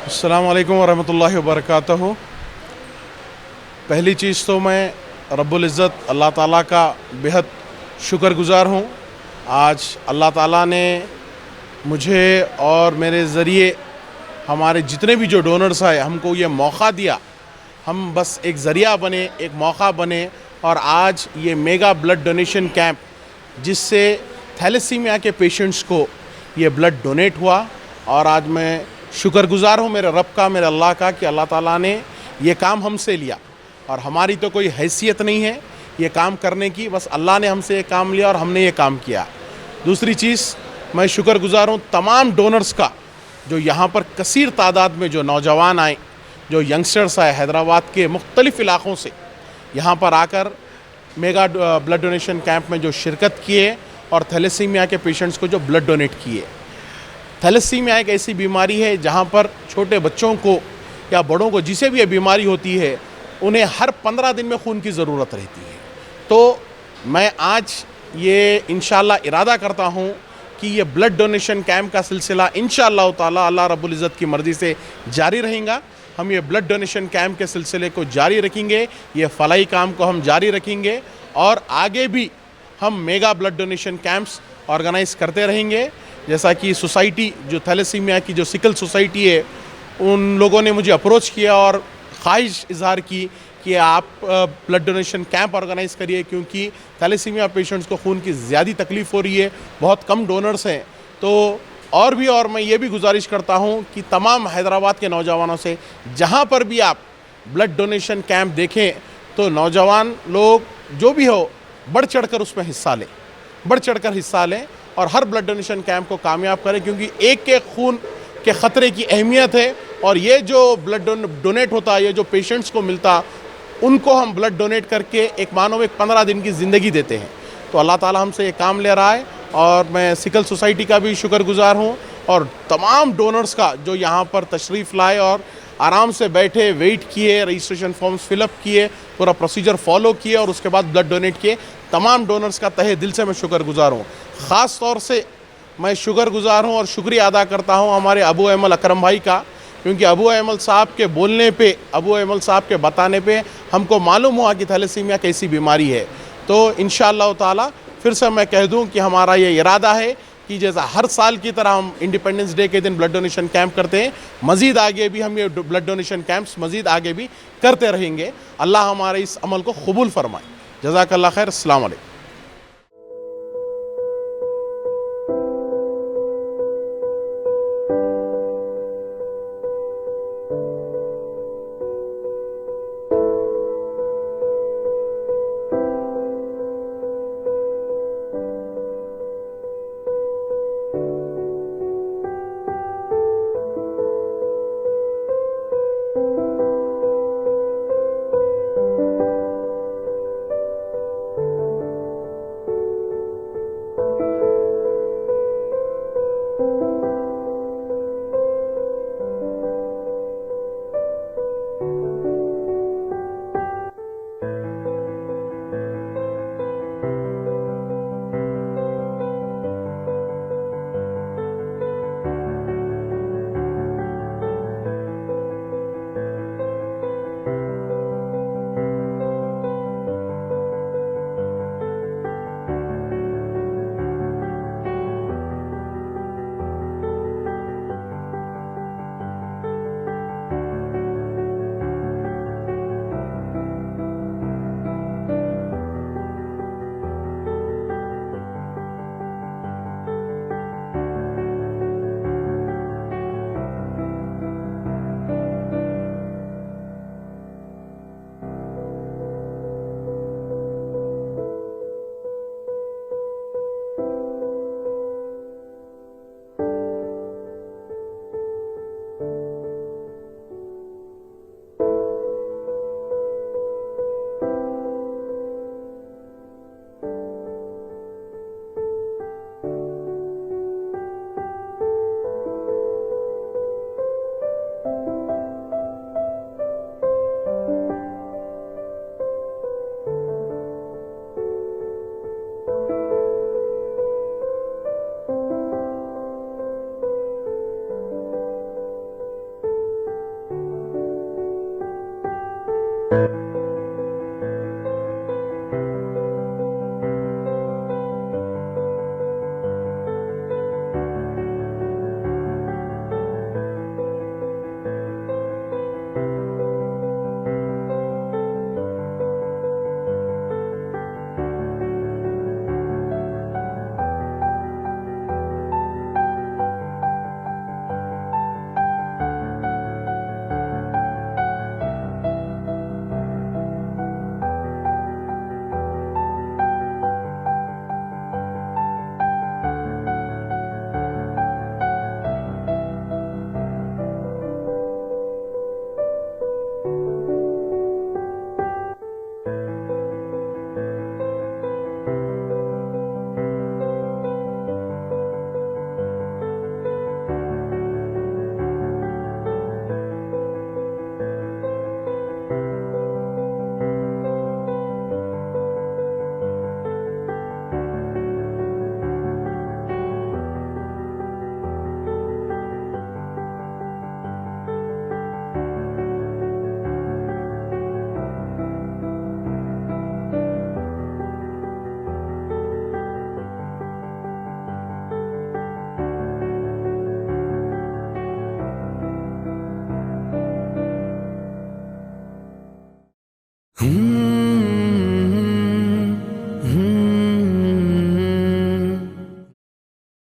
अस्सलामु अलैकुम वरहमतुल्लाहि वबरकातुहू। पहली चीज़ तो मैं रब्बुल इज़्ज़त अल्लाह ताला का बेहद शुक्रगुज़ार हूँ। आज अल्लाह ताला ने मुझे और मेरे ज़रिए हमारे जितने भी जो डोनर्स आए हमको ये मौका दिया, हम बस एक ज़रिया बने, एक मौका बने और आज ये मेगा ब्लड डोनेशन कैंप जिससे थैलेसीमिया के पेशेंट्स को ये ब्लड डोनेट हुआ। और आज मैं शुक्रगुज़ार हूँ मेरे रब का, मेरे अल्लाह का कि अल्लाह ताला ने ये काम हमसे लिया और हमारी तो कोई हैसियत नहीं है ये काम करने की, बस अल्लाह ने हमसे ये काम लिया और हमने ये काम किया। दूसरी चीज़, मैं शुक्रगुज़ार हूँ तमाम डोनर्स का जो यहाँ पर कसीर तादाद में जो नौजवान आए, जो यंगस्टर्स आए हैदराबाद के मुख्तलिफ़ इलाक़ों से यहाँ पर आकर मेगा ब्लड डोनेशन कैंप में जो शिरकत किए और थैलेसीमिया के पेशेंट्स को जो ब्लड डोनेट किए। थैलेसीमिया एक ऐसी बीमारी है जहाँ पर छोटे बच्चों को या बड़ों को जिसे भी ये बीमारी होती है उन्हें हर 15 दिन में खून की ज़रूरत रहती है। तो मैं आज ये इंशाअल्लाह इरादा करता हूँ कि ये ब्लड डोनेशन कैंप का सिलसिला इंशाअल्लाह ताला अल्लाह रब्बुल इज़्ज़त की मर्ज़ी से जारी रहेगा। हम ये ब्लड डोनेशन कैंप के सिलसिले को जारी रखेंगे, ये फलाई काम को हम जारी रखेंगे और आगे भी हम mega blood donation camps organise करते रहेंगे। जैसा कि सोसाइटी जो थैलेसीमिया की जो सिकल सोसाइटी है उन लोगों ने मुझे अप्रोच किया और ख्वाहिश इज़हार की कि आप ब्लड डोनेशन कैंप ऑर्गेनाइज़ करिए, क्योंकि थैलेसीमिया पेशेंट्स को खून की ज़्यादा तकलीफ़ हो रही है, बहुत कम डोनर्स हैं। तो और मैं ये भी गुजारिश करता हूँ कि तमाम हैदराबाद के नौजवानों से जहाँ पर भी आप ब्लड डोनेशन कैंप देखें तो नौजवान लोग जो भी हो बढ़ चढ़ कर उसमें हिस्सा लें, बढ़ चढ़ कर हिस्सा लें और हर ब्लड डोनेशन कैंप को कामयाब करें, क्योंकि एक के खून के ख़तरे की अहमियत है। और ये जो ब्लड डोनेट होता है, ये जो पेशेंट्स को मिलता, उनको हम ब्लड डोनेट करके एक मानो एक 15 दिन की ज़िंदगी देते हैं। तो अल्लाह ताला हमसे ये काम ले रहा है और मैं सिकल सोसाइटी का भी शुक्रगुज़ार हूँ और तमाम डोनर्स का जो यहाँ पर तशरीफ़ लाए और आराम से बैठे, वेट किए, रजिस्ट्रेशन फॉर्म्स फिलअप किए, पूरा प्रोसीजर फॉलो किए और उसके बाद ब्लड डोनेट किए। तमाम डोनर्स का तहे दिल से मैं शुक्रगुज़ार हूँ। ख़ास तौर से मैं शुक्रगुज़ार हूँ और शुक्रिया अदा करता हूँ हमारे अबू अहमल अकरम भाई का, क्योंकि अबू अहमल साहब के बोलने पे, अबू अहमल साहब के बताने पे हमको मालूम हुआ कि थैलेसीमिया कैसी बीमारी है। तो इंशाअल्लाह ताला फिर से मैं कह दूँ कि हमारा ये इरादा है कि जैसा हर साल की तरह हम इंडिपेंडेंस डे के दिन ब्लड डोनेशन कैंप करते हैं, मज़ीद आगे भी हम ये ब्लड डोनेशन कैंप्स मज़ीद आगे भी करते रहेंगे। अल्लाह हमारे इस अमल को कबूल फरमाए। जज़ाकल्लाह खैर। अस्सलाम वालेकुम। है।